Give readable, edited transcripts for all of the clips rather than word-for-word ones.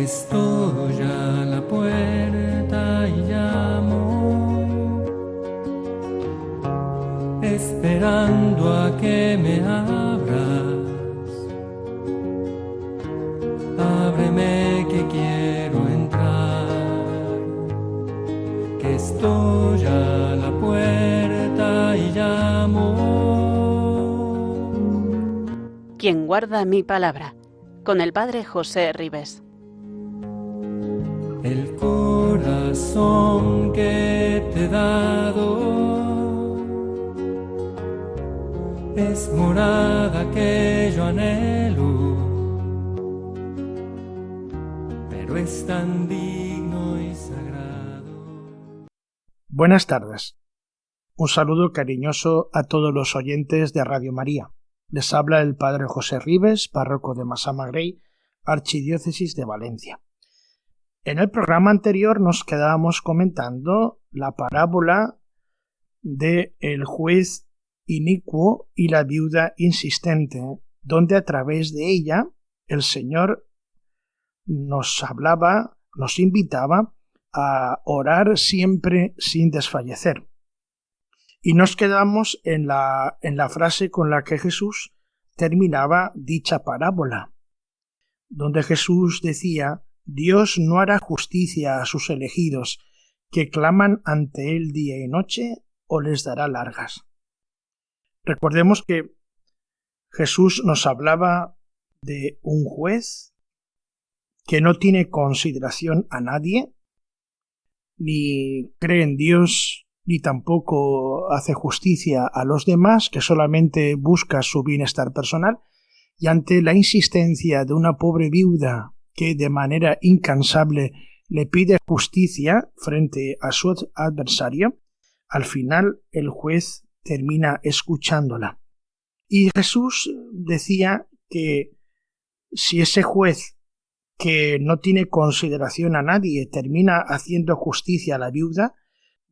Estoy a la puerta y llamo, esperando a que me abras. Ábreme que quiero entrar, que estoy a la puerta y llamo. Quien guarda mi palabra, con el Padre José Ribes. El corazón que te he dado es morada que yo anhelo, pero es tan digno y sagrado. Buenas tardes. Un saludo cariñoso a todos los oyentes de Radio María. Les habla el Padre José Ribes, párroco de Massamagrell, Archidiócesis de Valencia. En el programa anterior nos quedábamos comentando la parábola de el juez inicuo y la viuda insistente, donde a través de ella el Señor nos invitaba a orar siempre sin desfallecer. Y nos quedamos en la frase con la que Jesús terminaba dicha parábola, donde Jesús decía: Dios no hará justicia a sus elegidos, que claman ante Él día y noche, o les dará largas. Recordemos que Jesús nos hablaba de un juez que no tiene consideración a nadie, ni cree en Dios, ni tampoco hace justicia a los demás, que solamente busca su bienestar personal, y ante la insistencia de una pobre viuda que de manera incansable le pide justicia frente a su adversario, al final el juez termina escuchándola. Y Jesús decía que si ese juez que no tiene consideración a nadie termina haciendo justicia a la viuda,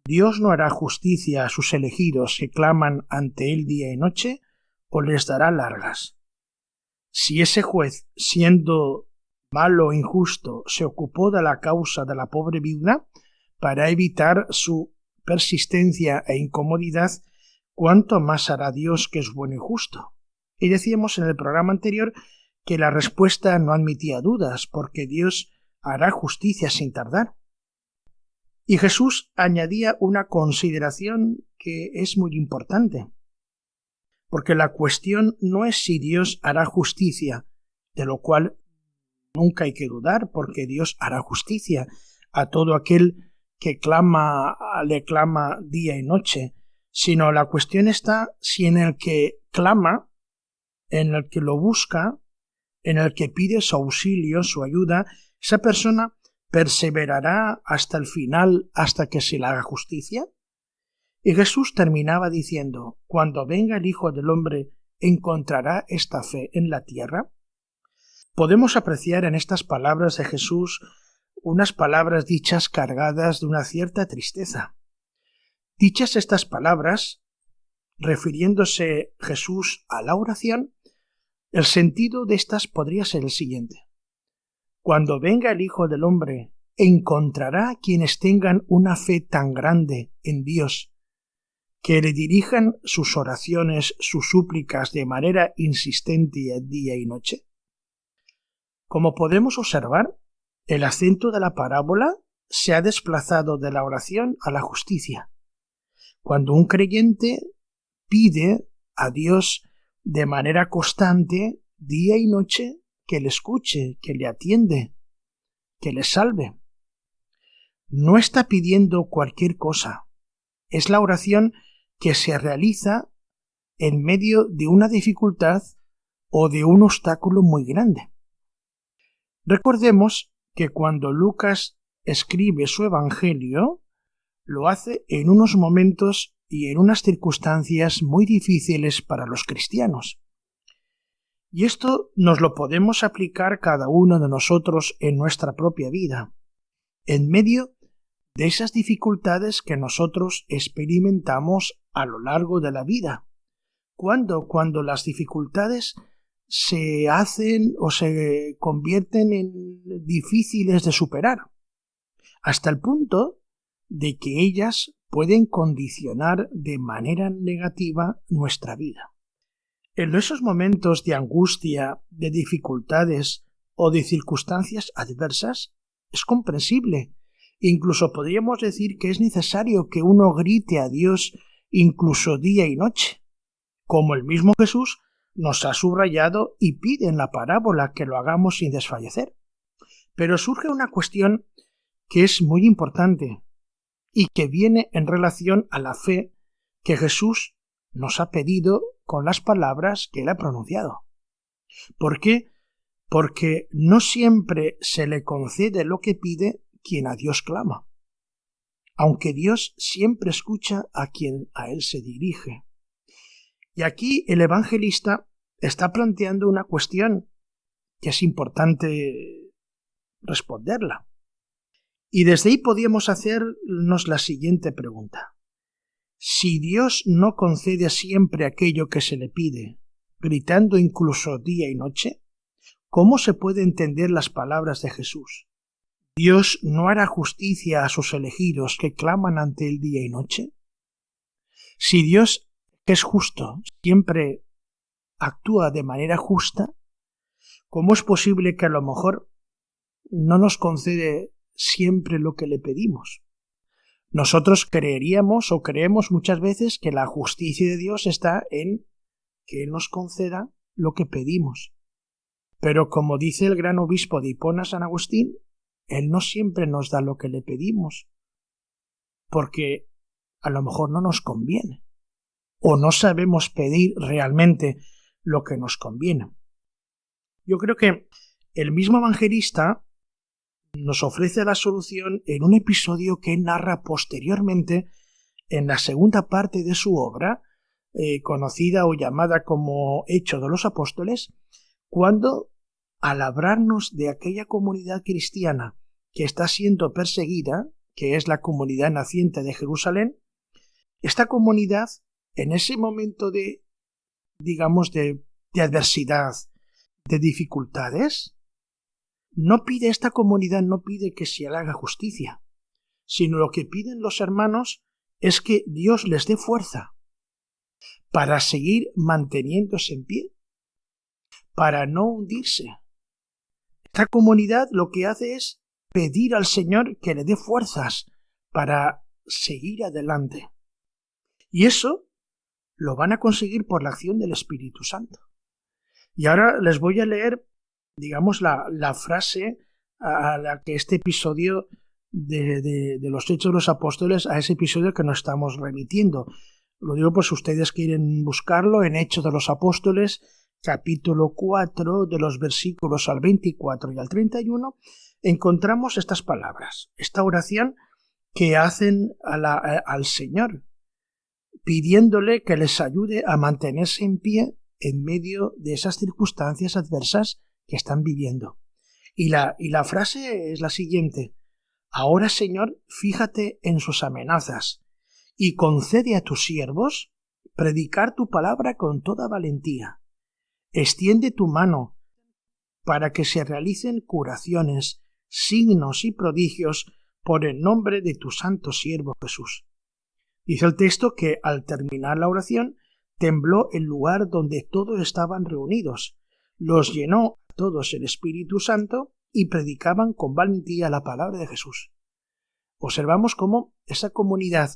Dios no hará justicia a sus elegidos que claman ante Él día y noche, o les dará largas. Si ese juez, siendo malo o injusto, se ocupó de la causa de la pobre viuda para evitar su persistencia e incomodidad, ¿cuánto más hará Dios, que es bueno y justo? Y decíamos en el programa anterior que la respuesta no admitía dudas, porque Dios hará justicia sin tardar. Y Jesús añadía una consideración que es muy importante, porque la cuestión no es si Dios hará justicia, de lo cual nunca hay que dudar, porque Dios hará justicia a todo aquel que le clama día y noche, sino la cuestión está si en el que clama, en el que lo busca, en el que pide su auxilio, su ayuda, esa persona perseverará hasta el final, hasta que se le haga justicia. Y Jesús terminaba diciendo: cuando venga el Hijo del Hombre, ¿encontrará esta fe en la tierra? Podemos apreciar en estas palabras de Jesús unas palabras dichas cargadas de una cierta tristeza. Dichas estas palabras, refiriéndose Jesús a la oración, el sentido de estas podría ser el siguiente: cuando venga el Hijo del Hombre, ¿encontrará quienes tengan una fe tan grande en Dios que le dirijan sus oraciones, sus súplicas de manera insistente día y noche? Como podemos observar, el acento de la parábola se ha desplazado de la oración a la justicia. Cuando un creyente pide a Dios de manera constante, día y noche, que le escuche, que le atiende, que le salve. No está pidiendo cualquier cosa. Es la oración que se realiza en medio de una dificultad o de un obstáculo muy grande. Recordemos que cuando Lucas escribe su Evangelio, lo hace en unos momentos y en unas circunstancias muy difíciles para los cristianos. Y esto nos lo podemos aplicar cada uno de nosotros en nuestra propia vida, en medio de esas dificultades que nosotros experimentamos a lo largo de la vida. Cuando las dificultades se hacen o se convierten en difíciles de superar, hasta el punto de que ellas pueden condicionar de manera negativa nuestra vida. En esos momentos de angustia, de dificultades o de circunstancias adversas, es comprensible. Incluso podríamos decir que es necesario que uno grite a Dios incluso día y noche, como el mismo Jesús nos ha subrayado y pide en la parábola que lo hagamos sin desfallecer. Pero surge una cuestión que es muy importante y que viene en relación a la fe que Jesús nos ha pedido con las palabras que él ha pronunciado. ¿Por qué? Porque no siempre se le concede lo que pide quien a Dios clama, aunque Dios siempre escucha a quien a él se dirige. Y aquí el evangelista está planteando una cuestión que es importante responderla. Y desde ahí podríamos hacernos la siguiente pregunta. Si Dios no concede siempre aquello que se le pide, gritando incluso día y noche, ¿cómo se puede entender las palabras de Jesús? ¿Dios no hará justicia a sus elegidos que claman ante él día y noche? Si Dios, que es justo, siempre actúa de manera justa, ¿cómo es posible que a lo mejor no nos concede siempre lo que le pedimos? Nosotros creeríamos o creemos muchas veces que la justicia de Dios está en que Él nos conceda lo que pedimos. Pero como dice el gran obispo de Hipona, San Agustín, Él no siempre nos da lo que le pedimos, porque a lo mejor no nos conviene, o no sabemos pedir realmente lo que nos conviene. Yo creo que el mismo evangelista nos ofrece la solución en un episodio que él narra posteriormente en la segunda parte de su obra, conocida o llamada como Hechos de los Apóstoles, cuando, al hablarnos de aquella comunidad cristiana que está siendo perseguida, que es la comunidad naciente de Jerusalén, esta comunidad, en ese momento de adversidad, de dificultades, esta comunidad no pide que se le haga justicia, sino lo que piden los hermanos es que Dios les dé fuerza para seguir manteniéndose en pie, para no hundirse. Esta comunidad lo que hace es pedir al Señor que le dé fuerzas para seguir adelante. Y eso lo van a conseguir por la acción del Espíritu Santo. Y ahora les voy a leer, la frase a la que este episodio de los Hechos de los Apóstoles, a ese episodio que nos estamos remitiendo. Lo digo por si ustedes quieren buscarlo en Hechos de los Apóstoles, capítulo 4, de los versículos al 24 y al 31, encontramos estas palabras, esta oración que hacen al Señor, pidiéndole que les ayude a mantenerse en pie en medio de esas circunstancias adversas que están viviendo. Y la frase es la siguiente: ahora, Señor, fíjate en sus amenazas y concede a tus siervos predicar tu palabra con toda valentía. Extiende tu mano para que se realicen curaciones, signos y prodigios por el nombre de tu santo siervo Jesús. Dice el texto que al terminar la oración tembló el lugar donde todos estaban reunidos, los llenó a todos el Espíritu Santo y predicaban con valentía la palabra de Jesús. Observamos cómo esa comunidad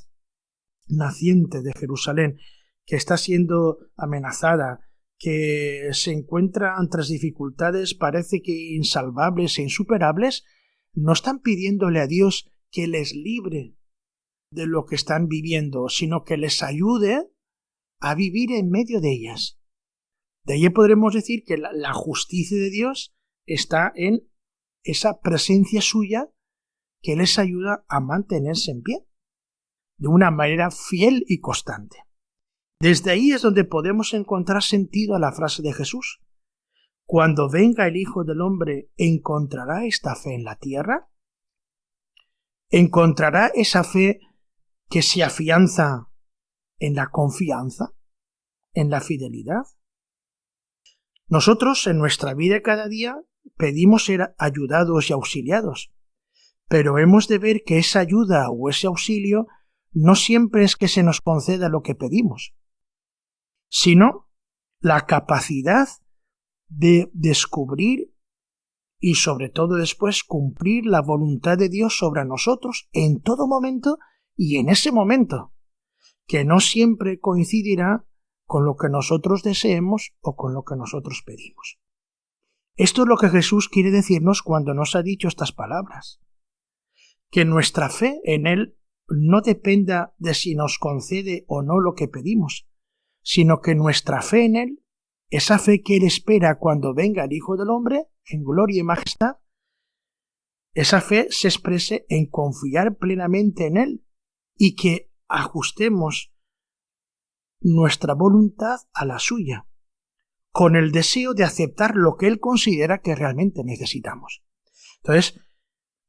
naciente de Jerusalén, que está siendo amenazada, que se encuentra ante dificultades parece que insalvables e insuperables, no están pidiéndole a Dios que les libre de lo que están viviendo, sino que les ayude a vivir en medio de ellas. De ahí podremos decir que la justicia de Dios está en esa presencia suya que les ayuda a mantenerse en pie de una manera fiel y constante. Desde ahí es donde podemos encontrar sentido a la frase de Jesús: cuando venga el Hijo del Hombre, ¿encontrará esta fe en la tierra? ¿Encontrará esa fe que se afianza en la confianza, en la fidelidad? Nosotros en nuestra vida cada día pedimos ser ayudados y auxiliados, pero hemos de ver que esa ayuda o ese auxilio no siempre es que se nos conceda lo que pedimos, sino la capacidad de descubrir y sobre todo después cumplir la voluntad de Dios sobre nosotros en todo momento y en ese momento, que no siempre coincidirá con lo que nosotros deseemos o con lo que nosotros pedimos. Esto es lo que Jesús quiere decirnos cuando nos ha dicho estas palabras, que nuestra fe en Él no dependa de si nos concede o no lo que pedimos, sino que nuestra fe en Él, esa fe que Él espera cuando venga el Hijo del Hombre, en gloria y majestad, esa fe se exprese en confiar plenamente en Él y que ajustemos nuestra voluntad a la suya, con el deseo de aceptar lo que Él considera que realmente necesitamos. Entonces,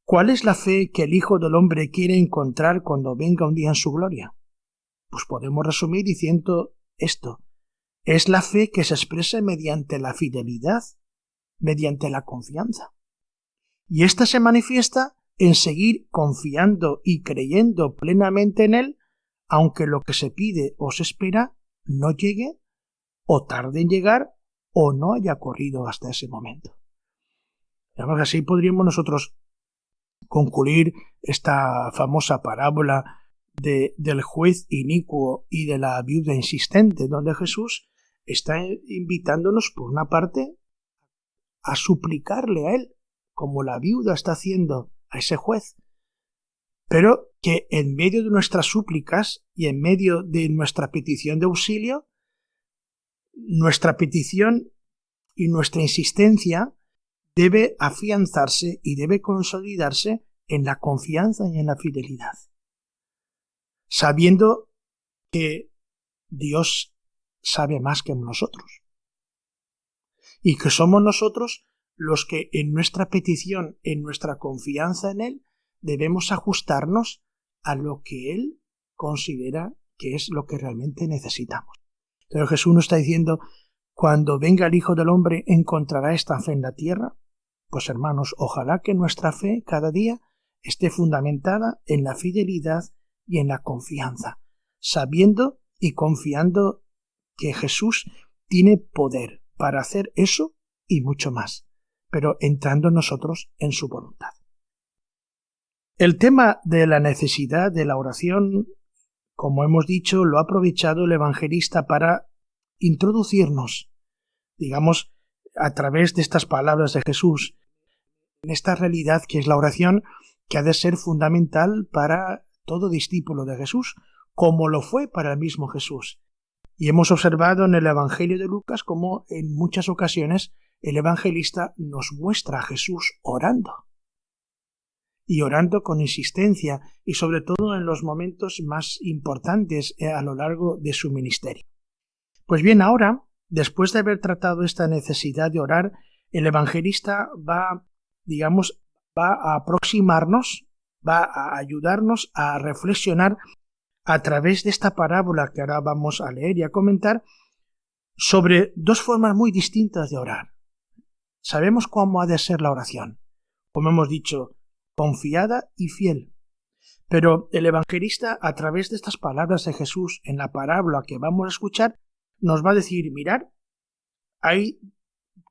¿cuál es la fe que el Hijo del Hombre quiere encontrar cuando venga un día en su gloria? Pues podemos resumir diciendo esto. Es la fe que se expresa mediante la fidelidad, mediante la confianza. Y esta se manifiesta en seguir confiando y creyendo plenamente en Él, aunque lo que se pide o se espera no llegue, o tarde en llegar, o no haya ocurrido hasta ese momento. Digamos que así podríamos nosotros concluir esta famosa parábola del juez inicuo y de la viuda insistente, donde Jesús está invitándonos, por una parte, a suplicarle a Él, como la viuda está haciendo a ese juez, pero que en medio de nuestras súplicas y en medio de nuestra petición de auxilio, nuestra petición y nuestra insistencia debe afianzarse y debe consolidarse en la confianza y en la fidelidad, sabiendo que Dios sabe más que nosotros y que somos nosotros los que en nuestra petición, en nuestra confianza en Él, debemos ajustarnos a lo que Él considera que es lo que realmente necesitamos. Pero Jesús nos está diciendo, cuando venga el Hijo del Hombre, ¿encontrará esta fe en la tierra? Pues hermanos, ojalá que nuestra fe cada día esté fundamentada en la fidelidad y en la confianza, sabiendo y confiando que Jesús tiene poder para hacer eso y mucho más, pero entrando nosotros en su voluntad. El tema de la necesidad de la oración, como hemos dicho, lo ha aprovechado el evangelista para introducirnos, digamos, a través de estas palabras de Jesús, en esta realidad que es la oración, que ha de ser fundamental para todo discípulo de Jesús, como lo fue para el mismo Jesús. Y hemos observado en el Evangelio de Lucas cómo en muchas ocasiones el evangelista nos muestra a Jesús orando. Y orando con insistencia y sobre todo en los momentos más importantes a lo largo de su ministerio. Pues bien, ahora, después de haber tratado esta necesidad de orar, el evangelista va a aproximarnos, va a ayudarnos a reflexionar a través de esta parábola que ahora vamos a leer y a comentar sobre dos formas muy distintas de orar. Sabemos cómo ha de ser la oración, como hemos dicho, confiada y fiel. Pero el evangelista, a través de estas palabras de Jesús en la parábola que vamos a escuchar, nos va a decir, mirad, ahí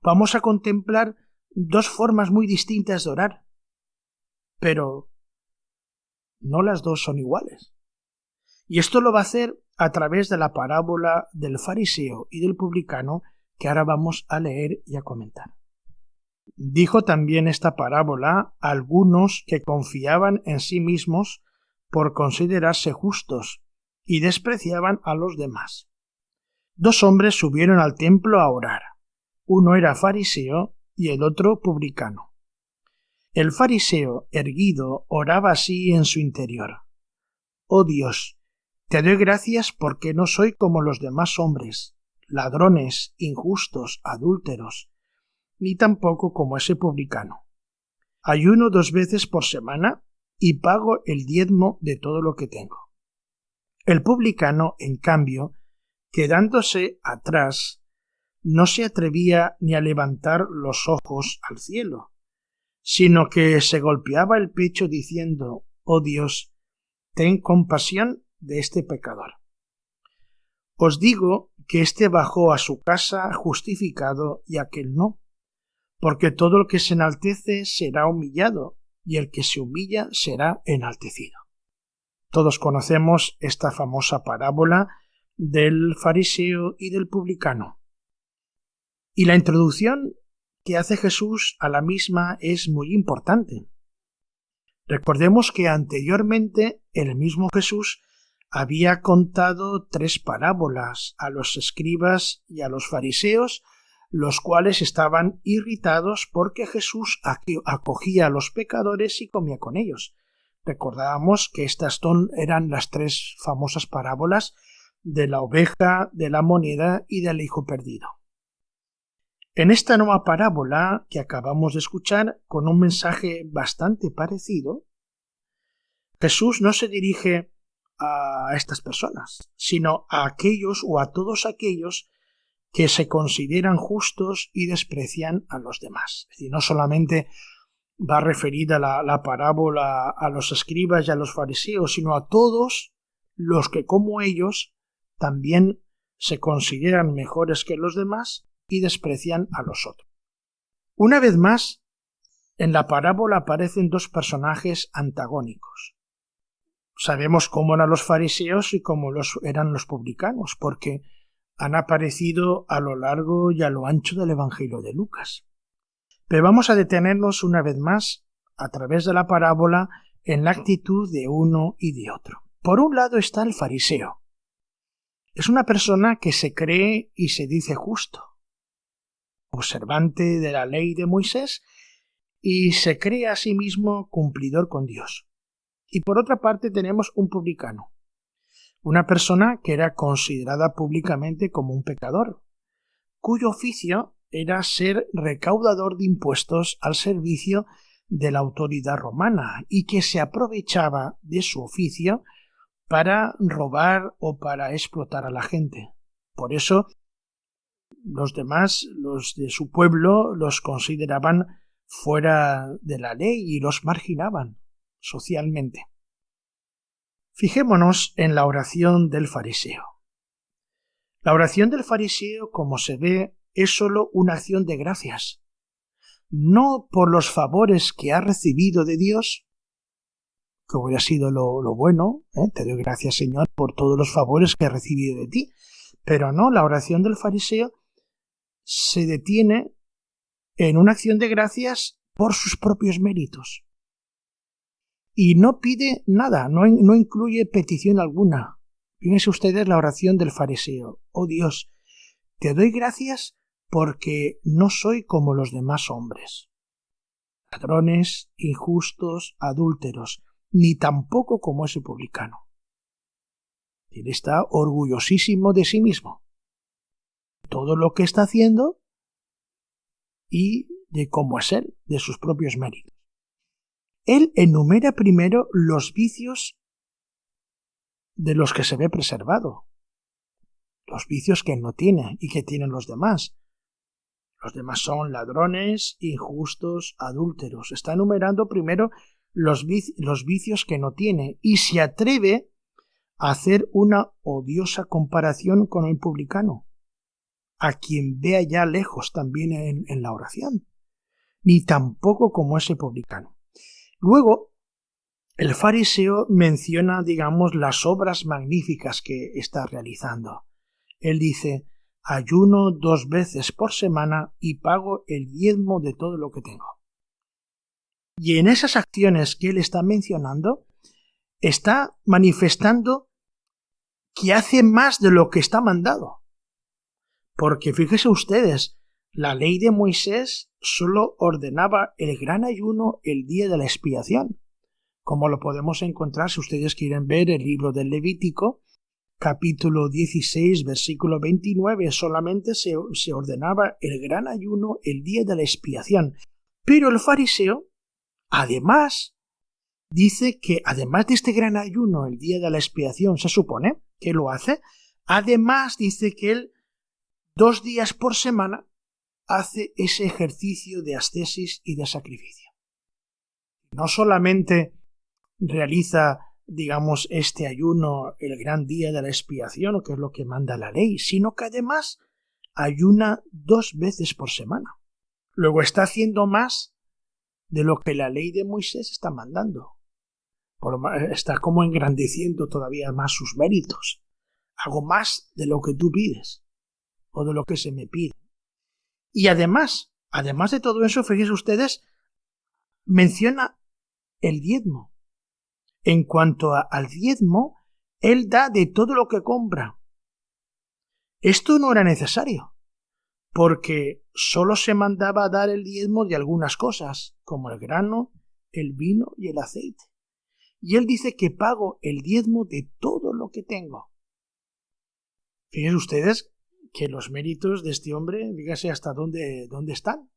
vamos a contemplar dos formas muy distintas de orar, pero no las dos son iguales. Y esto lo va a hacer a través de la parábola del fariseo y del publicano que ahora vamos a leer y a comentar. Dijo también esta parábola a algunos que confiaban en sí mismos por considerarse justos y despreciaban a los demás. Dos hombres subieron al templo a orar. Uno era fariseo y el otro publicano. El fariseo, erguido, oraba así en su interior. Oh Dios, te doy gracias porque no soy como los demás hombres, ladrones, injustos, adúlteros, ni tampoco como ese publicano. Ayuno 2 veces por semana y pago el diezmo de todo lo que tengo. El publicano, en cambio, quedándose atrás, no se atrevía ni a levantar los ojos al cielo, sino que se golpeaba el pecho diciendo: «Oh Dios, ten compasión de este pecador». Os digo que éste bajó a su casa justificado y aquel no, porque todo el que se enaltece será humillado, y el que se humilla será enaltecido. Todos conocemos esta famosa parábola del fariseo y del publicano. Y la introducción que hace Jesús a la misma es muy importante. Recordemos que anteriormente el mismo Jesús había contado 3 parábolas a los escribas y a los fariseos, los cuales estaban irritados porque Jesús acogía a los pecadores y comía con ellos. Recordábamos que estas eran las 3 famosas parábolas de la oveja, de la moneda y del hijo perdido. En esta nueva parábola que acabamos de escuchar, con un mensaje bastante parecido, Jesús no se dirige a estas personas, sino a aquellos o a todos aquellos que se consideran justos y desprecian a los demás. Es decir, no solamente va referida la parábola a los escribas y a los fariseos, sino a todos los que, como ellos, también se consideran mejores que los demás y desprecian a los otros. Una vez más, en la parábola aparecen 2 personajes antagónicos. Sabemos cómo eran los fariseos y cómo eran los publicanos, porque han aparecido a lo largo y a lo ancho del Evangelio de Lucas. Pero vamos a detenernos una vez más, a través de la parábola, en la actitud de uno y de otro. Por un lado está el fariseo. Es una persona que se cree y se dice justo, observante de la ley de Moisés, y se cree a sí mismo cumplidor con Dios. Y por otra parte tenemos un publicano, una persona que era considerada públicamente como un pecador, cuyo oficio era ser recaudador de impuestos al servicio de la autoridad romana y que se aprovechaba de su oficio para robar o para explotar a la gente. Por eso los demás, los de su pueblo, los consideraban fuera de la ley y los marginaban socialmente. Fijémonos en la oración del fariseo. La oración del fariseo, como se ve, es sólo una acción de gracias, no por los favores que ha recibido de Dios, que hubiera sido lo bueno, te doy gracias, Señor, por todos los favores que he recibido de ti, pero no, la oración del fariseo se detiene en una acción de gracias por sus propios méritos. Y no pide nada, no incluye petición alguna. Fíjense ustedes la oración del fariseo. Oh Dios, te doy gracias porque no soy como los demás hombres, ladrones, injustos, adúlteros, ni tampoco como ese publicano. Él está orgullosísimo de sí mismo, todo lo que está haciendo y de cómo es él, de sus propios méritos. Él enumera primero los vicios de los que se ve preservado, los vicios que no tiene y que tienen los demás. Los demás son ladrones, injustos, adúlteros. Está enumerando primero los vicios que no tiene y se atreve a hacer una odiosa comparación con el publicano, a quien ve allá lejos también en la oración, ni tampoco como ese publicano. Luego, el fariseo menciona, digamos, las obras magníficas que está realizando. Él dice: ayuno 2 veces por semana y pago el diezmo de todo lo que tengo. Y en esas acciones que él está mencionando, está manifestando que hace más de lo que está mandado. Porque fíjense ustedes, la ley de Moisés solo ordenaba el gran ayuno el día de la expiación, como lo podemos encontrar si ustedes quieren ver el libro del Levítico, capítulo 16, versículo 29, solamente se ordenaba el gran ayuno el día de la expiación. Pero el fariseo, además, dice que además de este gran ayuno el día de la expiación, se supone que lo hace, además dice que él 2 días por semana hace ese ejercicio de ascesis y de sacrificio. No solamente realiza, digamos, este ayuno el gran día de la expiación, que es lo que manda la ley, sino que además ayuna 2 veces por semana. Luego está haciendo más de lo que la ley de Moisés está mandando. Está como engrandeciendo todavía más sus méritos. Hago más de lo que tú pides o de lo que se me pide. Y además de todo eso, fíjense ustedes, menciona el diezmo. En cuanto al diezmo, él da de todo lo que compra. Esto no era necesario, porque solo se mandaba a dar el diezmo de algunas cosas, como el grano, el vino y el aceite. Y él dice que pago el diezmo de todo lo que tengo. Fíjense ustedes que los méritos de este hombre, fíjense hasta dónde están.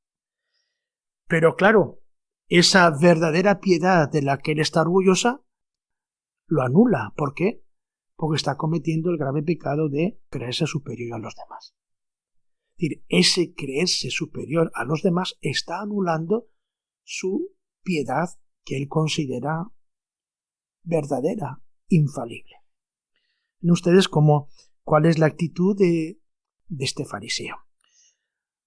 Pero claro, esa verdadera piedad de la que él está orgullosa lo anula. ¿Por qué? Porque está cometiendo el grave pecado de creerse superior a los demás. Es decir, ese creerse superior a los demás está anulando su piedad que él considera verdadera, infalible. ¿Ven ustedes cuál es la actitud de este fariseo?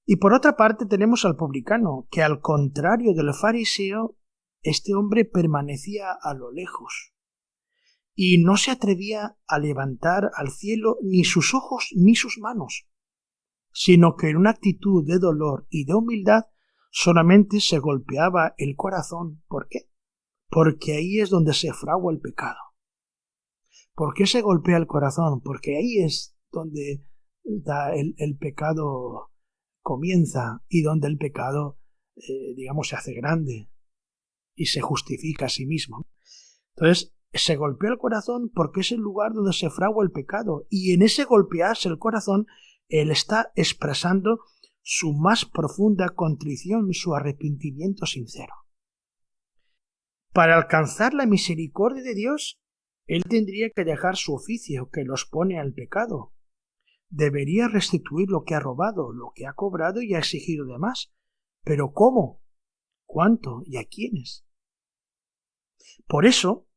Y por otra parte tenemos al publicano, que al contrario del fariseo, este hombre permanecía a lo lejos y no se atrevía a levantar al cielo ni sus ojos ni sus manos, sino que en una actitud de dolor y de humildad solamente se golpeaba el corazón. ¿Por qué? Porque ahí es donde se fragua el pecado. ¿Por qué se golpea el corazón? Porque ahí es donde el pecado comienza y donde el pecado, se hace grande y se justifica a sí mismo. Entonces, se golpea el corazón porque es el lugar donde se fragua el pecado, y en ese golpearse el corazón, él está expresando su más profunda contrición, su arrepentimiento sincero. Para alcanzar la misericordia de Dios, él tendría que dejar su oficio que los pone al pecado. Debería restituir lo que ha robado, lo que ha cobrado y ha exigido de más. ¿Pero cómo? ¿Cuánto? ¿Y a quiénes? Por eso,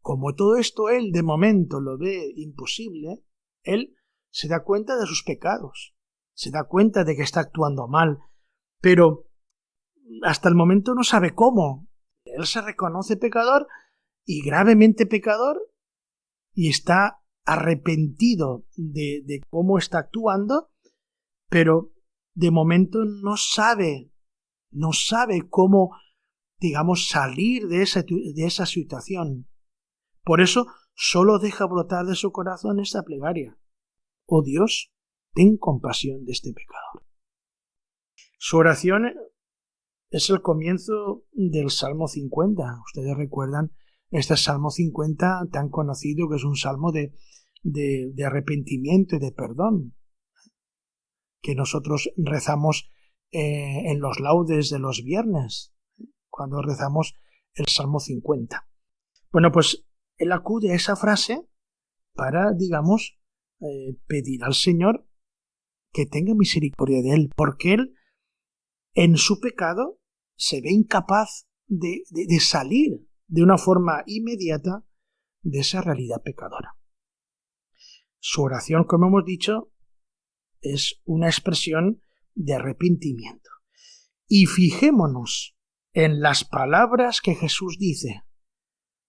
como todo esto él de momento lo ve imposible, él se da cuenta de sus pecados, se da cuenta de que está actuando mal, pero hasta el momento no sabe cómo. Él se reconoce pecador y gravemente pecador y está arrepentido de cómo está actuando, pero de momento no sabe cómo, salir de esa situación. Por eso solo deja brotar de su corazón esta plegaria: oh Dios, ten compasión de este pecador. Su oración es el comienzo del Salmo 50. Ustedes recuerdan este Salmo 50 tan conocido, que es un salmo de arrepentimiento y de perdón, que nosotros rezamos en los laudes de los viernes, cuando rezamos el Salmo 50. Bueno, pues él acude a esa frase para, pedir al Señor que tenga misericordia de él, porque él, en su pecado, se ve incapaz de salir de una forma inmediata de esa realidad pecadora. Su oración, como hemos dicho, es una expresión de arrepentimiento. Y fijémonos en las palabras que Jesús dice: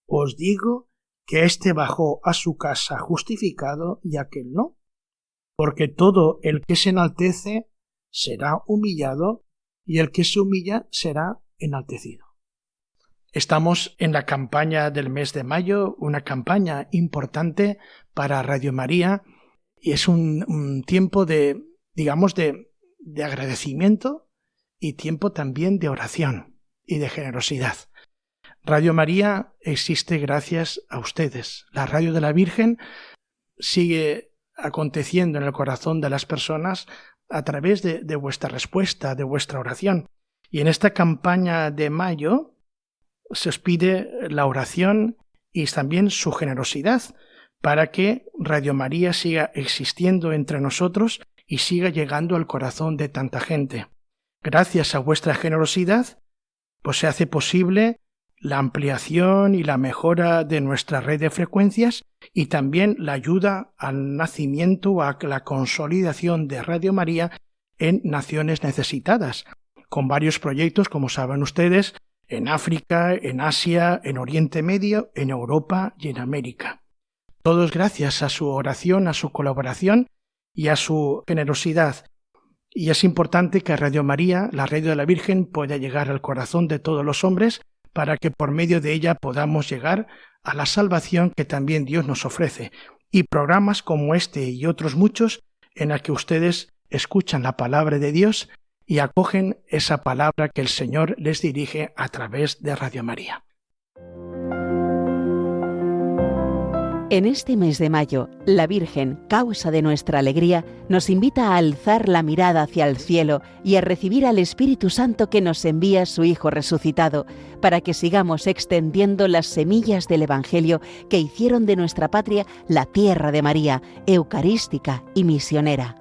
os digo que éste bajó a su casa justificado y aquel no, porque todo el que se enaltece será humillado, y el que se humilla será enaltecido. Estamos en la campaña del mes de mayo, una campaña importante para Radio María, y es un tiempo de agradecimiento y tiempo también de oración y de generosidad. Radio María existe gracias a ustedes. La Radio de la Virgen sigue aconteciendo en el corazón de las personas a través de vuestra respuesta, de vuestra oración. Y en esta campaña de mayo se os pide la oración y también su generosidad para que Radio María siga existiendo entre nosotros y siga llegando al corazón de tanta gente. Gracias a vuestra generosidad, pues se hace posible la ampliación y la mejora de nuestra red de frecuencias y también la ayuda al nacimiento, a la consolidación de Radio María en naciones necesitadas, con varios proyectos, como saben ustedes, en África, en Asia, en Oriente Medio, en Europa y en América. Todos gracias a su oración, a su colaboración y a su generosidad. Y es importante que Radio María, la radio de la Virgen, pueda llegar al corazón de todos los hombres para que por medio de ella podamos llegar a la salvación que también Dios nos ofrece. Y programas como este y otros muchos en los que ustedes escuchan la palabra de Dios y acogen esa palabra que el Señor les dirige a través de Radio María. En este mes de mayo, la Virgen, causa de nuestra alegría, nos invita a alzar la mirada hacia el cielo y a recibir al Espíritu Santo que nos envía su Hijo resucitado, para que sigamos extendiendo las semillas del Evangelio que hicieron de nuestra patria la tierra de María, eucarística y misionera.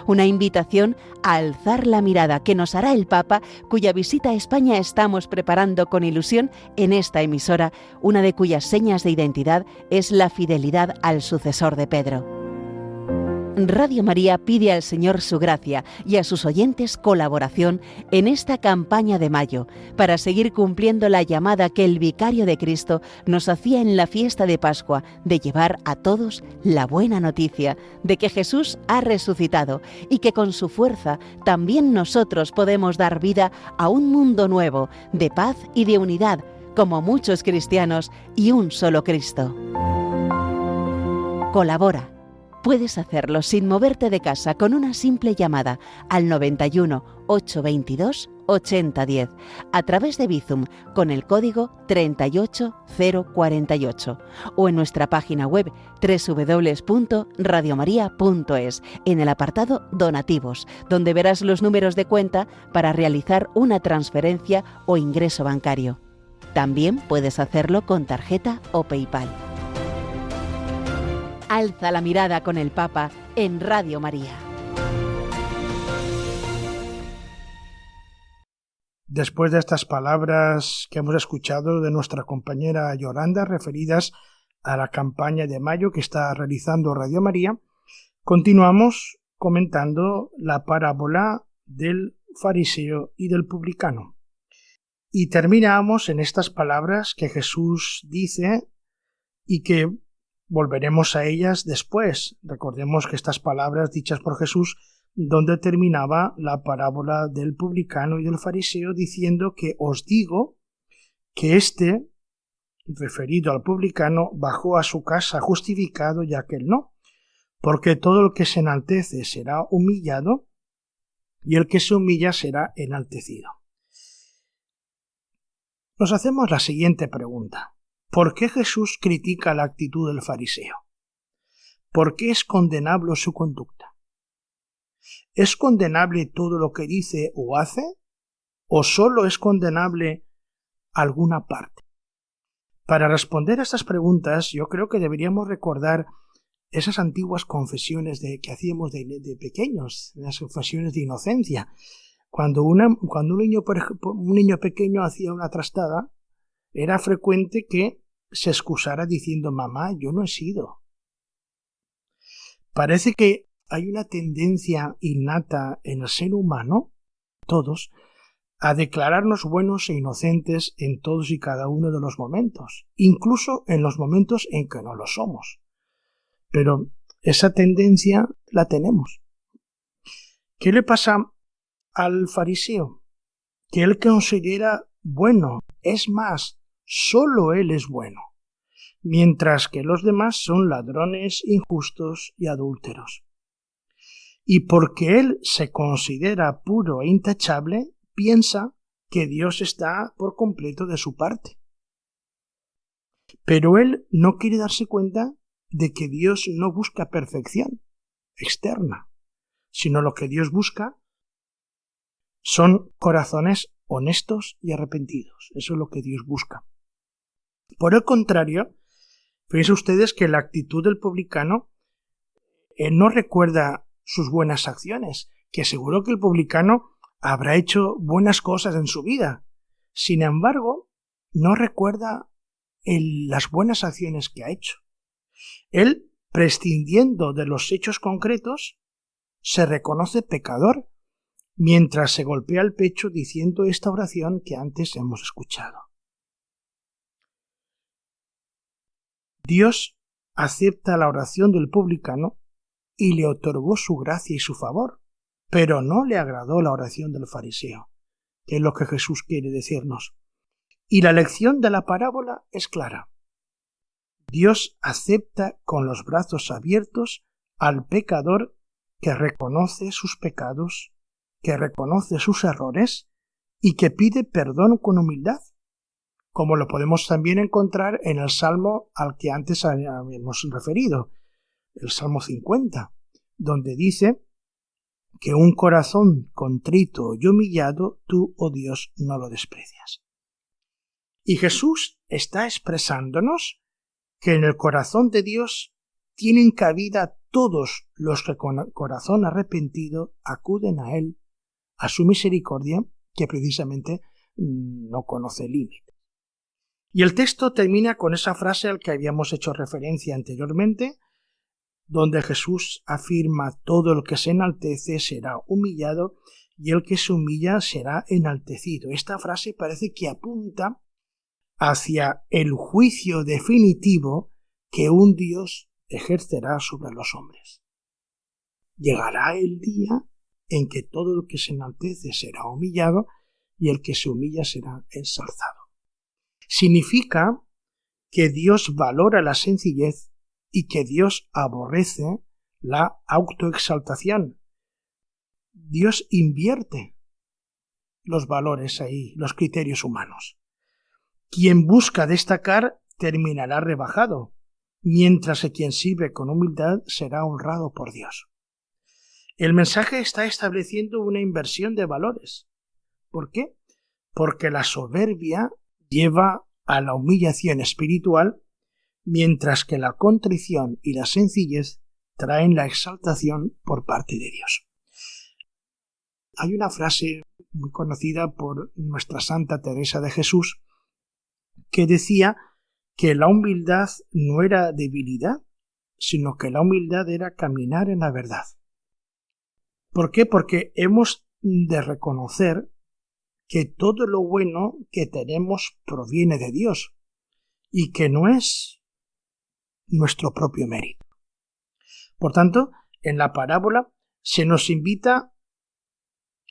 Una invitación a alzar la mirada que nos hará el Papa, cuya visita a España estamos preparando con ilusión en esta emisora, una de cuyas señas de identidad es la fidelidad al sucesor de Pedro. Radio María pide al Señor su gracia y a sus oyentes colaboración en esta campaña de mayo para seguir cumpliendo la llamada que el Vicario de Cristo nos hacía en la fiesta de Pascua de llevar a todos la buena noticia de que Jesús ha resucitado y que con su fuerza también nosotros podemos dar vida a un mundo nuevo de paz y de unidad como muchos cristianos y un solo Cristo. Colabora. Puedes hacerlo sin moverte de casa con una simple llamada al 91 822 8010 a través de Bizum con el código 38048 o en nuestra página web www.radiomaria.es en el apartado Donativos, donde verás los números de cuenta para realizar una transferencia o ingreso bancario. También puedes hacerlo con tarjeta o PayPal. Alza la mirada con el Papa en Radio María. Después de estas palabras que hemos escuchado de nuestra compañera Yolanda referidas a la campaña de mayo que está realizando Radio María, continuamos comentando la parábola del fariseo y del publicano. Y terminamos en estas palabras que Jesús dice y que volveremos a ellas después. Recordemos que estas palabras dichas por Jesús, donde terminaba la parábola del publicano y del fariseo, diciendo que os digo que este, referido al publicano, bajó a su casa justificado y aquel no, porque todo el que se enaltece será humillado y el que se humilla será enaltecido. Nos hacemos la siguiente pregunta. ¿Por qué Jesús critica la actitud del fariseo? ¿Por qué es condenable su conducta? ¿Es condenable todo lo que dice o hace? ¿O solo es condenable alguna parte? Para responder a estas preguntas, yo creo que deberíamos recordar esas antiguas confesiones que hacíamos de pequeños, las confesiones de inocencia. Cuando un niño pequeño hacía una trastada, era frecuente que se excusara diciendo: mamá, yo no he sido. Parece que hay una tendencia innata en el ser humano, todos, a declararnos buenos e inocentes en todos y cada uno de los momentos, incluso en los momentos en que no lo somos. Pero esa tendencia la tenemos. ¿Qué le pasa al fariseo? Que él considera bueno, es más, solo él es bueno, mientras que los demás son ladrones, injustos y adúlteros. Y porque él se considera puro e intachable, piensa que Dios está por completo de su parte. Pero él no quiere darse cuenta de que Dios no busca perfección externa, sino lo que Dios busca son corazones honestos y arrepentidos. Eso es lo que Dios busca. Por el contrario, Fíjense ustedes que la actitud del publicano no recuerda sus buenas acciones, que seguro que el publicano habrá hecho buenas cosas en su vida. Sin embargo, no recuerda las buenas acciones que ha hecho. Él, prescindiendo de los hechos concretos, se reconoce pecador, mientras se golpea el pecho diciendo esta oración que antes hemos escuchado. Dios acepta la oración del publicano y le otorgó su gracia y su favor, pero no le agradó la oración del fariseo, que es lo que Jesús quiere decirnos. Y la lección de la parábola es clara. Dios acepta con los brazos abiertos al pecador que reconoce sus pecados, que reconoce sus errores y que pide perdón con humildad, como lo podemos también encontrar en el Salmo al que antes habíamos referido, el Salmo 50, donde dice que un corazón contrito y humillado, tú, oh Dios, no lo desprecias. Y Jesús está expresándonos que en el corazón de Dios tienen cabida todos los que con corazón arrepentido acuden a Él, a su misericordia, que precisamente no conoce límite. Y el texto termina con esa frase al que habíamos hecho referencia anteriormente, donde Jesús afirma: todo el que se enaltece será humillado y el que se humilla será enaltecido. Esta frase parece que apunta hacia el juicio definitivo que un Dios ejercerá sobre los hombres. Llegará el día en que todo el que se enaltece será humillado y el que se humilla será ensalzado. Significa que Dios valora la sencillez y que Dios aborrece la autoexaltación. Dios invierte los valores ahí, los criterios humanos. Quien busca destacar terminará rebajado, mientras que quien sirve con humildad será honrado por Dios. El mensaje está estableciendo una inversión de valores. ¿Por qué? Porque la soberbia lleva a la humillación espiritual, mientras que la contrición y la sencillez traen la exaltación por parte de Dios. Hay una frase muy conocida por nuestra Santa Teresa de Jesús que decía que la humildad no era debilidad, sino que la humildad era caminar en la verdad. ¿Por qué? Porque hemos de reconocer que todo lo bueno que tenemos proviene de Dios y que no es nuestro propio mérito. Por tanto, en la parábola se nos invita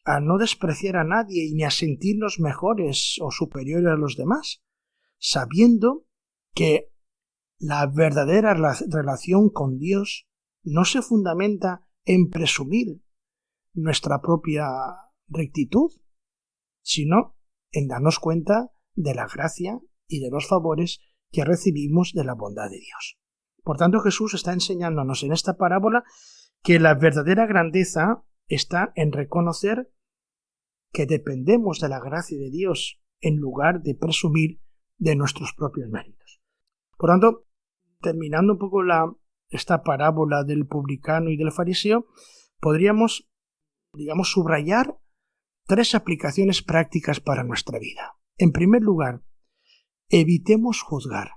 a no despreciar a nadie ni a sentirnos mejores o superiores a los demás, sabiendo que la verdadera relación con Dios no se fundamenta en presumir nuestra propia rectitud, sino en darnos cuenta de la gracia y de los favores que recibimos de la bondad de Dios. Por tanto, Jesús está enseñándonos en esta parábola que la verdadera grandeza está en reconocer que dependemos de la gracia de Dios en lugar de presumir de nuestros propios méritos. Por tanto, terminando un poco esta parábola del publicano y del fariseo, podríamos, subrayar 3 aplicaciones prácticas para nuestra vida. En primer lugar, evitemos juzgar.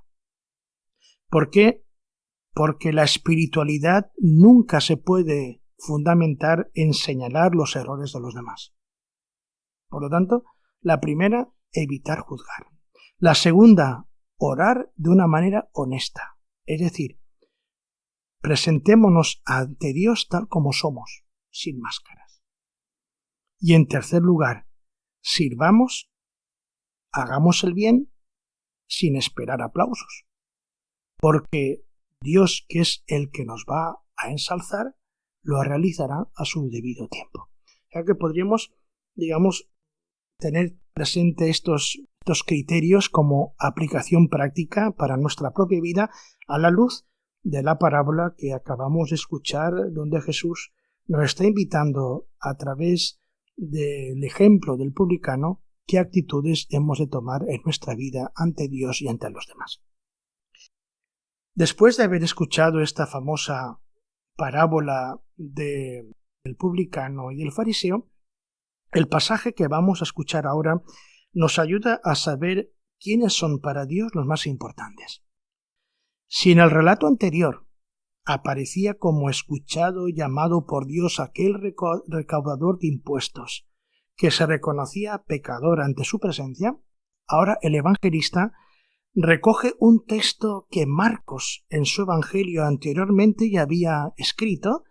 ¿Por qué? Porque la espiritualidad nunca se puede fundamentar en señalar los errores de los demás. Por lo tanto, la primera, evitar juzgar. La segunda, orar de una manera honesta. Es decir, presentémonos ante Dios tal como somos, sin máscaras. Y en tercer lugar, sirvamos, hagamos el bien sin esperar aplausos. Porque Dios, que es el que nos va a ensalzar, lo realizará a su debido tiempo. O sea que podríamos, tener presente estos criterios como aplicación práctica para nuestra propia vida a la luz de la parábola que acabamos de escuchar, donde Jesús nos está invitando a través del ejemplo del publicano qué actitudes hemos de tomar en nuestra vida ante Dios y ante los demás. Después de haber escuchado esta famosa parábola del publicano y del fariseo, el pasaje que vamos a escuchar ahora nos ayuda a saber quiénes son para Dios los más importantes. Si en el relato anterior aparecía como escuchado y llamado por Dios aquel recaudador de impuestos que se reconocía pecador ante su presencia, ahora el evangelista recoge un texto que Marcos en su evangelio anteriormente ya había escrito,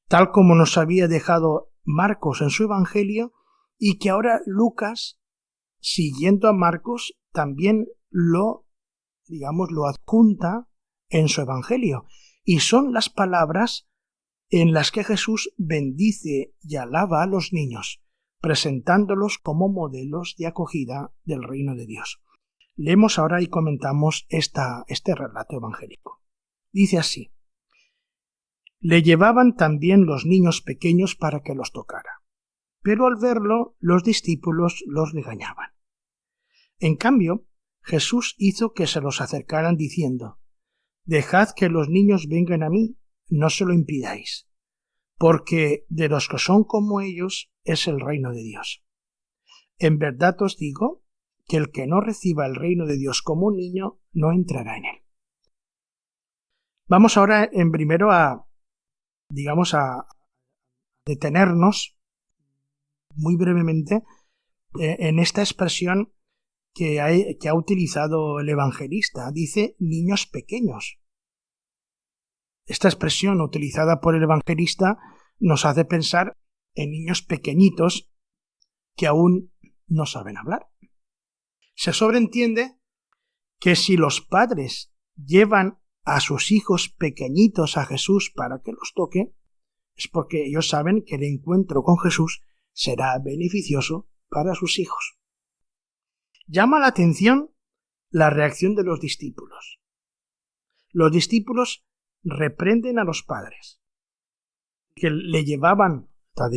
tal como nos había dejado Marcos en su evangelio, y que ahora Lucas, siguiendo a Marcos, también lo adjunta en su evangelio. Y son las palabras en las que Jesús bendice y alaba a los niños, presentándolos como modelos de acogida del reino de Dios. Leemos ahora y comentamos este relato evangélico. Dice así: le llevaban también los niños pequeños para que los tocara, pero al verlo los discípulos los regañaban. En cambio, Jesús hizo que se los acercaran diciendo: dejad que los niños vengan a mí, no se lo impidáis, porque de los que son como ellos es el reino de Dios. En verdad os digo que el que no reciba el reino de Dios como un niño no entrará en él. Vamos ahora primero a detenernos muy brevemente en esta expresión que ha utilizado el evangelista. Dice niños pequeños. Esta expresión utilizada por el evangelista nos hace pensar en niños pequeñitos que aún no saben hablar. Se sobreentiende que si los padres llevan a sus hijos pequeñitos a Jesús para que los toque, es porque ellos saben que el encuentro con Jesús será beneficioso para sus hijos. Llama la atención la reacción de los discípulos. Los discípulos reprenden a los padres, que le llevaban, está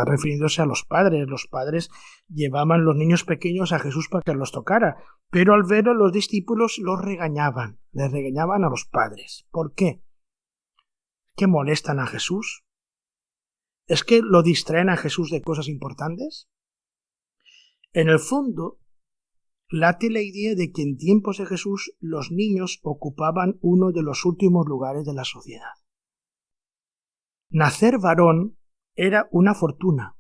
refiriéndose a los padres llevaban los niños pequeños a Jesús para que los tocara, pero al verlo los discípulos les regañaban a los padres. ¿Por qué? ¿Que molestan a Jesús? ¿Es que lo distraen a Jesús de cosas importantes? En el fondo, late la idea de que en tiempos de Jesús los niños ocupaban uno de los últimos lugares de la sociedad. Nacer varón era una fortuna,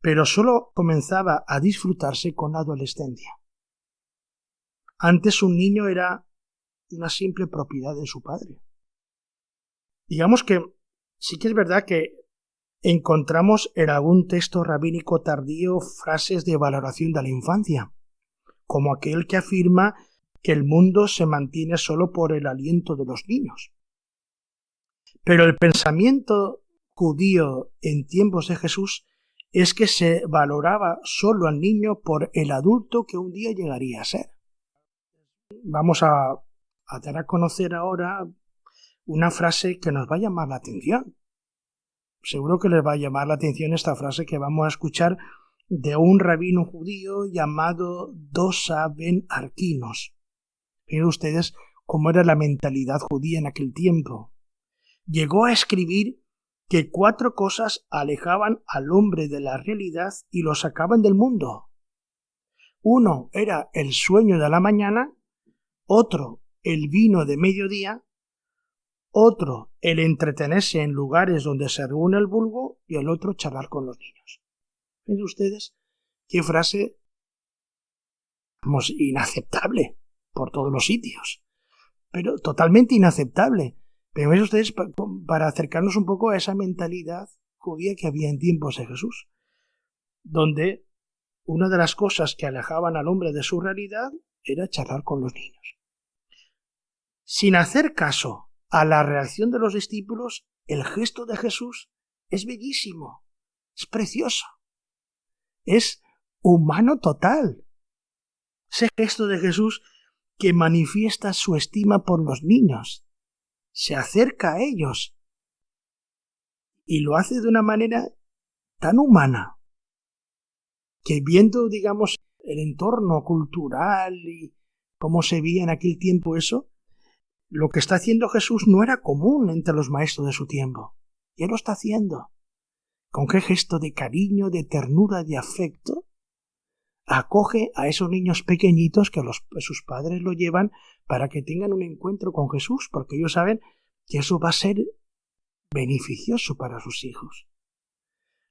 pero solo comenzaba a disfrutarse con la adolescencia. Antes un niño era una simple propiedad de su padre. Digamos que sí que es verdad que encontramos en algún texto rabínico tardío frases de valoración de la infancia, como aquel que afirma que el mundo se mantiene solo por el aliento de los niños. Pero el pensamiento judío en tiempos de Jesús es que se valoraba solo al niño por el adulto que un día llegaría a ser. Vamos a dar a conocer ahora una frase que nos va a llamar la atención. Seguro que les va a llamar la atención esta frase que vamos a escuchar de un rabino judío llamado Dosa ben Arquinos. Miren ustedes cómo era la mentalidad judía en aquel tiempo. Llegó a escribir que 4 cosas alejaban al hombre de la realidad y lo sacaban del mundo. 1 era el sueño de la mañana, otro el vino de mediodía, otro el entretenerse en lugares donde se reúne el vulgo y el otro charlar con los niños. ¿Ven ustedes qué frase inaceptable por todos los sitios? Pero totalmente inaceptable. Pero ven ustedes para acercarnos un poco a esa mentalidad judía que había en tiempos de Jesús, donde una de las cosas que alejaban al hombre de su realidad era charlar con los niños. Sin hacer caso a la reacción de los discípulos, el gesto de Jesús es bellísimo, es precioso, es humano total. Ese gesto de Jesús que manifiesta su estima por los niños, se acerca a ellos y lo hace de una manera tan humana que viendo, digamos, el entorno cultural y cómo se veía en aquel tiempo eso, lo que está haciendo Jesús no era común entre los maestros de su tiempo. Y Él lo está haciendo. ¿Con qué gesto de cariño, de ternura, de afecto? Acoge a esos niños pequeñitos que sus padres lo llevan para que tengan un encuentro con Jesús, porque ellos saben que eso va a ser beneficioso para sus hijos.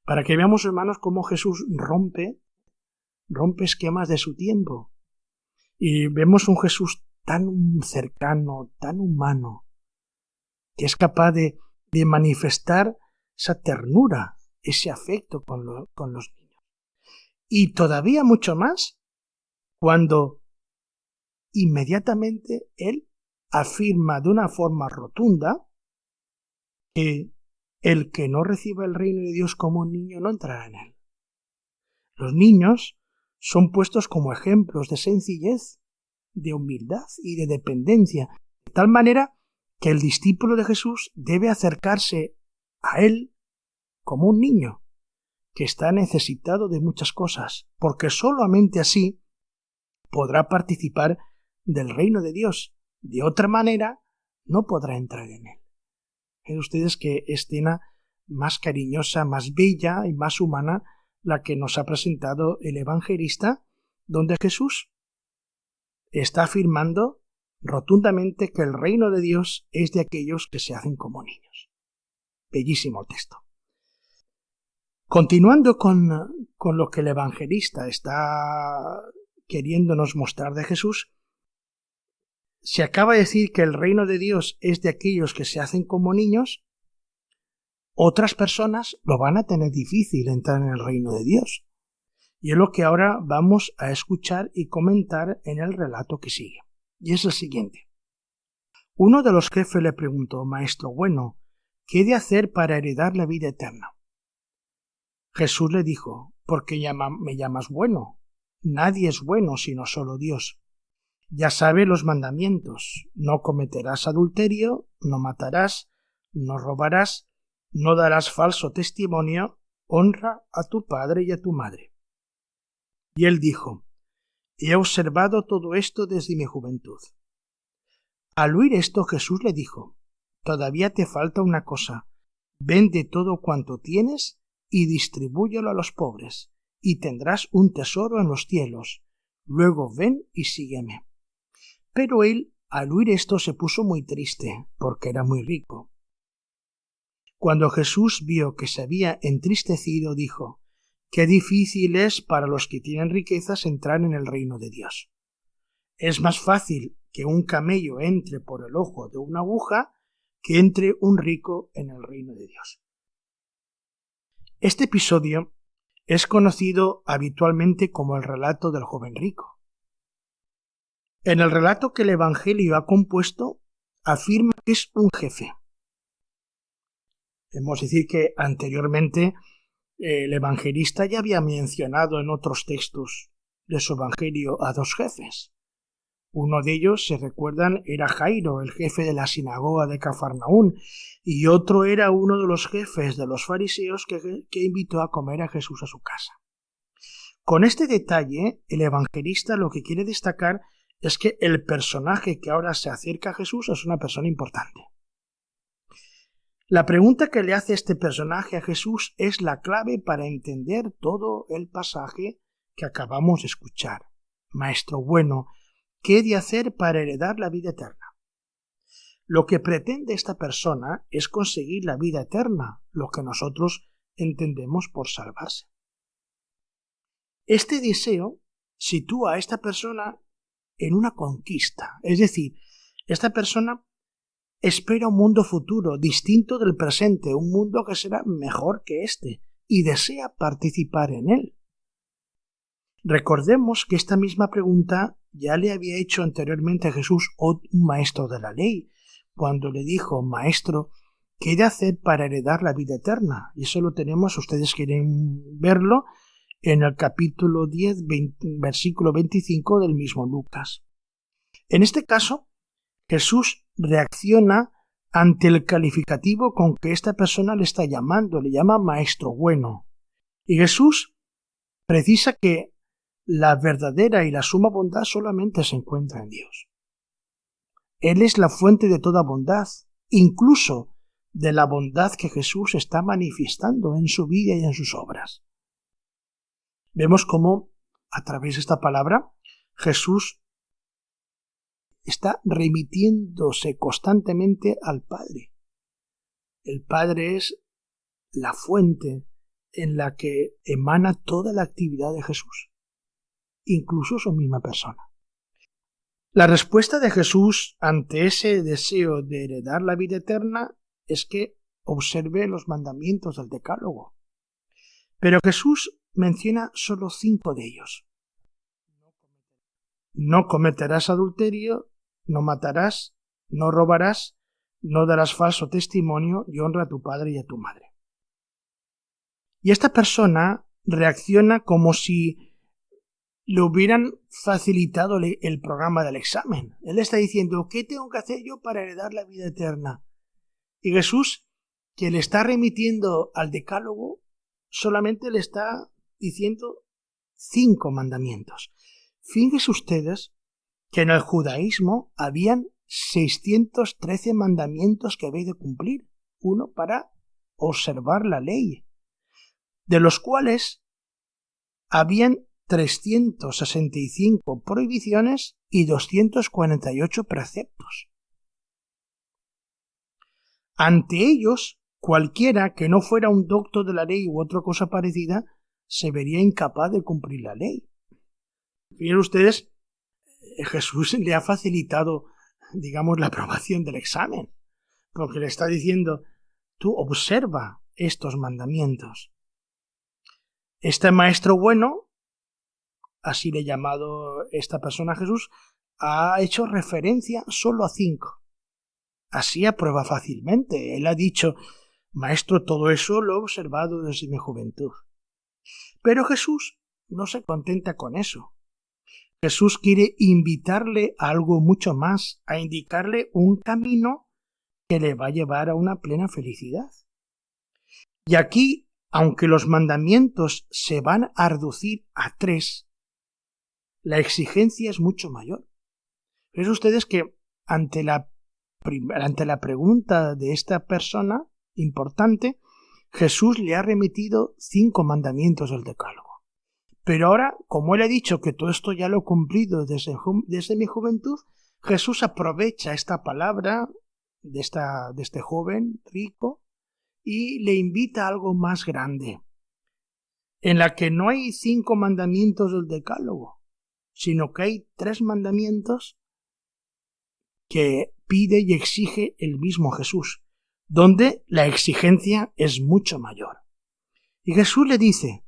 Para que veamos, hermanos, cómo Jesús rompe esquemas de su tiempo. Y vemos un Jesús tan cercano, tan humano, que es capaz de manifestar esa ternura, ese afecto con los niños. Y todavía mucho más cuando inmediatamente Él afirma de una forma rotunda que el que no reciba el reino de Dios como un niño no entrará en él. Los niños son puestos como ejemplos de sencillez, de humildad y de dependencia, de tal manera que el discípulo de Jesús debe acercarse a Él como un niño que está necesitado de muchas cosas, porque solamente así podrá participar del reino de Dios. De otra manera, no podrá entrar en él. Ven ustedes qué escena más cariñosa, más bella y más humana la que nos ha presentado el evangelista, donde Jesús está afirmando rotundamente que el reino de Dios es de aquellos que se hacen como niños. Bellísimo texto. Continuando con lo que el evangelista está queriéndonos mostrar de Jesús, se acaba de decir que el reino de Dios es de aquellos que se hacen como niños. Otras personas lo van a tener difícil entrar en el reino de Dios. Y es lo que ahora vamos a escuchar y comentar en el relato que sigue. Y es el siguiente. Uno de los jefes le preguntó: Maestro bueno, ¿qué he de hacer para heredar la vida eterna? Jesús le dijo: ¿por qué me llamas bueno? Nadie es bueno sino solo Dios. Ya sabe los mandamientos: no cometerás adulterio, no matarás, no robarás, no darás falso testimonio, honra a tu padre y a tu madre. Y él dijo: he observado todo esto desde mi juventud. Al oír esto, Jesús le dijo: todavía te falta una cosa. Vende todo cuanto tienes y distribúyelo a los pobres, y tendrás un tesoro en los cielos. Luego ven y sígueme. Pero él, al oír esto, se puso muy triste, porque era muy rico. Cuando Jesús vio que se había entristecido, dijo: qué difícil es para los que tienen riquezas entrar en el reino de Dios. Es más fácil que un camello entre por el ojo de una aguja que entre un rico en el reino de Dios. Este episodio es conocido habitualmente como el relato del joven rico. En el relato que el Evangelio ha compuesto, afirma que es un jefe. Debemos decir que anteriormente el evangelista ya había mencionado en otros textos de su Evangelio a dos jefes. Uno de ellos, se recuerdan, era Jairo, el jefe de la sinagoga de Cafarnaún, y otro era uno de los jefes de los fariseos que invitó a comer a Jesús a su casa. Con este detalle, el evangelista lo que quiere destacar es que el personaje que ahora se acerca a Jesús es una persona importante. La pregunta que le hace este personaje a Jesús es la clave para entender todo el pasaje que acabamos de escuchar. Maestro bueno, ¿qué he de hacer para heredar la vida eterna? Lo que pretende esta persona es conseguir la vida eterna, lo que nosotros entendemos por salvarse. Este deseo sitúa a esta persona en una conquista, es decir, esta persona espera un mundo futuro, distinto del presente, un mundo que será mejor que este, y desea participar en él. Recordemos que esta misma pregunta ya le había hecho anteriormente a Jesús un maestro de la ley, cuando le dijo: Maestro, ¿qué he de hacer para heredar la vida eterna? Y eso lo tenemos, ustedes quieren verlo, en el capítulo 10, versículo 25 del mismo Lucas. En este caso, Jesús reacciona ante el calificativo con que esta persona le está llamando, le llama maestro bueno. Y Jesús precisa que la verdadera y la suma bondad solamente se encuentra en Dios. Él es la fuente de toda bondad, incluso de la bondad que Jesús está manifestando en su vida y en sus obras. Vemos cómo, a través de esta palabra, Jesús está remitiéndose constantemente al Padre. El Padre es la fuente en la que emana toda la actividad de Jesús, incluso su misma persona. La respuesta de Jesús ante ese deseo de heredar la vida eterna es que observe los mandamientos del Decálogo. Pero Jesús menciona solo 5 de ellos. No cometerás adulterio, no matarás, no robarás, no darás falso testimonio y honra a tu padre y a tu madre. Y esta persona reacciona como si le hubieran facilitado el programa del examen. Él está diciendo, ¿qué tengo que hacer yo para heredar la vida eterna? Y Jesús, que le está remitiendo al Decálogo, solamente le está diciendo 5 mandamientos. Fíjense ustedes que en el judaísmo habían 613 mandamientos que habéis de cumplir, uno para observar la ley, de los cuales habían 365 prohibiciones y 248 preceptos. Ante ellos, cualquiera que no fuera un doctor de la ley u otra cosa parecida, se vería incapaz de cumplir la ley. Fíjense ustedes, Jesús le ha facilitado, digamos, la aprobación del examen, porque le está diciendo, tú observa estos mandamientos. Este maestro bueno, así le ha llamado esta persona a Jesús, ha hecho referencia solo a 5. Así aprueba fácilmente. Él ha dicho, maestro, todo eso lo he observado desde mi juventud. Pero Jesús no se contenta con eso. Jesús quiere invitarle a algo mucho más, a indicarle un camino que le va a llevar a una plena felicidad. Y aquí, aunque los mandamientos se van a reducir a 3, la exigencia es mucho mayor. Fíjense ustedes que ante la pregunta de esta persona importante, Jesús le ha remitido 5 mandamientos del Decálogo. Pero ahora, como él ha dicho que todo esto ya lo he cumplido desde mi juventud, Jesús aprovecha esta palabra de este joven rico y le invita a algo más grande, en la que no hay 5 mandamientos del Decálogo, sino que hay 3 mandamientos que pide y exige el mismo Jesús, donde la exigencia es mucho mayor. Y Jesús le dice,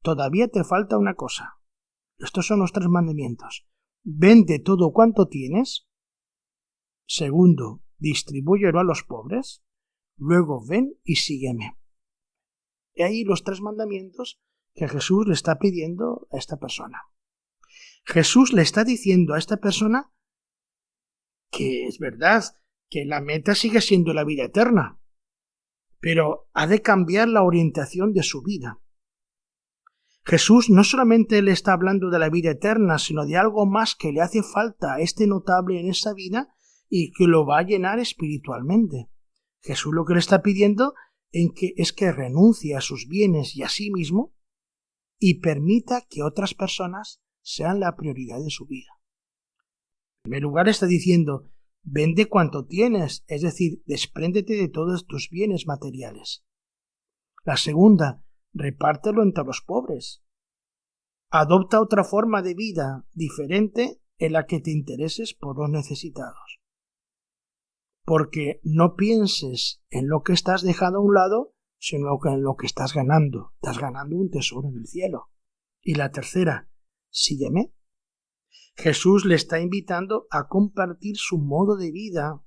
todavía te falta una cosa. Estos son los 3 mandamientos. Vende todo cuanto tienes. Segundo, distribúyelo a los pobres. Luego ven y sígueme. Y ahí los 3 mandamientos que Jesús le está pidiendo a esta persona. Jesús le está diciendo a esta persona que es verdad que la meta sigue siendo la vida eterna, pero ha de cambiar la orientación de su vida. Jesús no solamente le está hablando de la vida eterna, sino de algo más que le hace falta a este notable en esa vida y que lo va a llenar espiritualmente. Jesús lo que le está pidiendo es que renuncie a sus bienes y a sí mismo y permita que otras personas sean la prioridad de su vida. En primer lugar está diciendo, vende cuanto tienes, es decir, despréndete de todos tus bienes materiales. La segunda, repártelo entre los pobres. Adopta otra forma de vida diferente en la que te intereses por los necesitados. Porque no pienses en lo que estás dejando a un lado, sino en lo que estás ganando. Estás ganando un tesoro en el cielo. Y la tercera, sígueme. Jesús le está invitando a compartir su modo de vida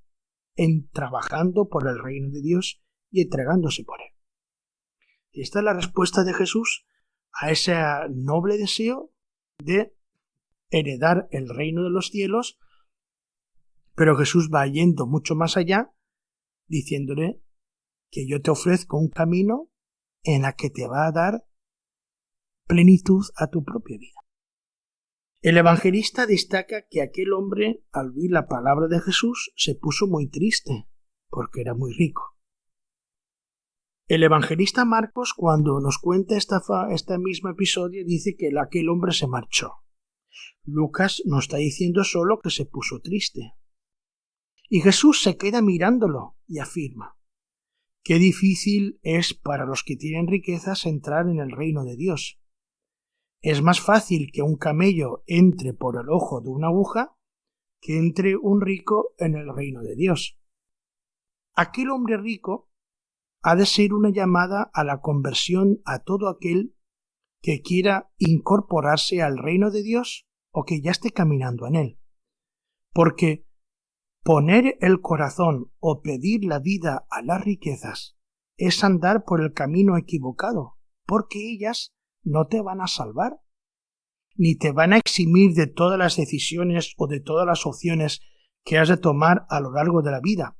en trabajando por el reino de Dios y entregándose por él. Y esta es la respuesta de Jesús a ese noble deseo de heredar el reino de los cielos, pero Jesús va yendo mucho más allá, diciéndole que yo te ofrezco un camino en la que te va a dar plenitud a tu propia vida. El evangelista destaca que aquel hombre, al oír la palabra de Jesús, se puso muy triste, porque era muy rico. El evangelista Marcos, cuando nos cuenta este mismo episodio, dice que aquel hombre se marchó. Lucas nos está diciendo solo que se puso triste. Y Jesús se queda mirándolo y afirma: qué difícil es para los que tienen riquezas entrar en el reino de Dios. Es más fácil que un camello entre por el ojo de una aguja que entre un rico en el reino de Dios. Aquel hombre rico ha de ser una llamada a la conversión a todo aquel que quiera incorporarse al reino de Dios o que ya esté caminando en él. Porque poner el corazón o pedir la vida a las riquezas es andar por el camino equivocado, porque ellas no te van a salvar, ni te van a eximir de todas las decisiones o de todas las opciones que has de tomar a lo largo de la vida.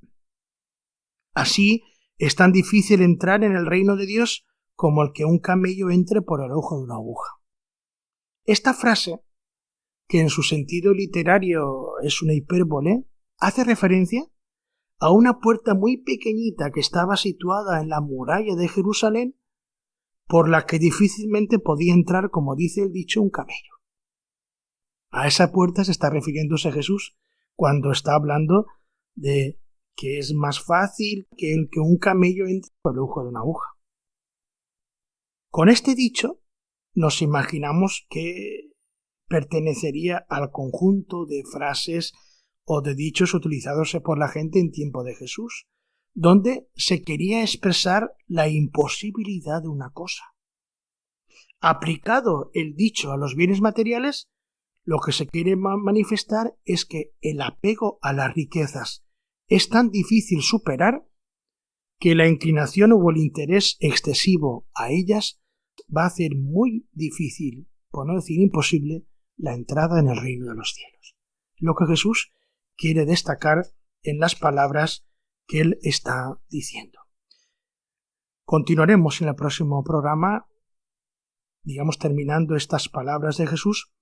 Así es tan difícil entrar en el reino de Dios como el que un camello entre por el ojo de una aguja. Esta frase, que en su sentido literario es una hipérbole, hace referencia a una puerta muy pequeñita que estaba situada en la muralla de Jerusalén, por la que difícilmente podía entrar, como dice el dicho, un camello. A esa puerta se está refiriéndose Jesús cuando está hablando de que es más fácil que un camello entre por el ojo de una aguja. Con este dicho nos imaginamos que pertenecería al conjunto de frases o de dichos utilizados por la gente en tiempo de Jesús, donde se quería expresar la imposibilidad de una cosa. Aplicado el dicho a los bienes materiales, lo que se quiere manifestar es que el apego a las riquezas es tan difícil superar que la inclinación o el interés excesivo a ellas va a hacer muy difícil, por no decir imposible, la entrada en el reino de los cielos. Lo que Jesús quiere destacar en las palabras que él está diciendo. Continuaremos en el próximo programa, terminando estas palabras de Jesús,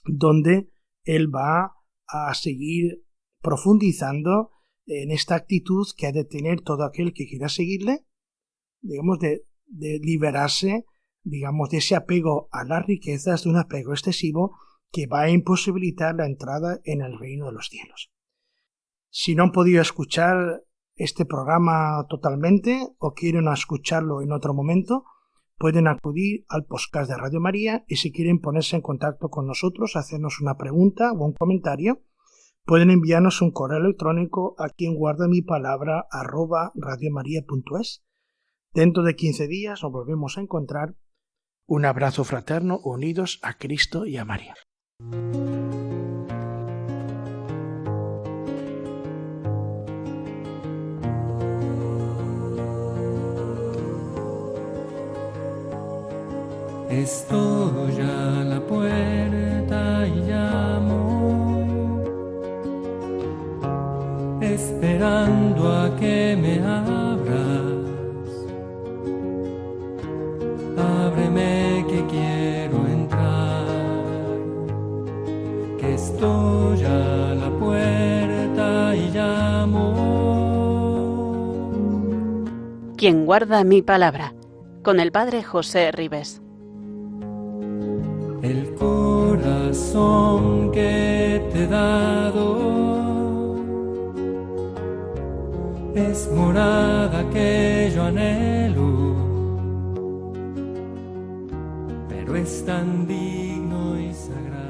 donde él va a seguir profundizando en esta actitud que ha de tener todo aquel que quiera seguirle, de liberarse, de ese apego a las riquezas, de un apego excesivo que va a imposibilitar la entrada en el reino de los cielos. Si no han podido escuchar este programa totalmente o quieren escucharlo en otro momento, pueden acudir al podcast de Radio María y si quieren ponerse en contacto con nosotros, hacernos una pregunta o un comentario, pueden enviarnos un correo electrónico a quienguardamipalabra@radiomaria.es. Dentro de 15 días nos volvemos a encontrar. Un abrazo fraterno, unidos a Cristo y a María. Estoy a la puerta y llamo, esperando a que me abras. Ábreme que quiero entrar, que estoy a la puerta y llamo. Quien guarda mi palabra, con el Padre José Ribes. El corazón que te he dado es morada que yo anhelo, pero es tan digno y sagrado.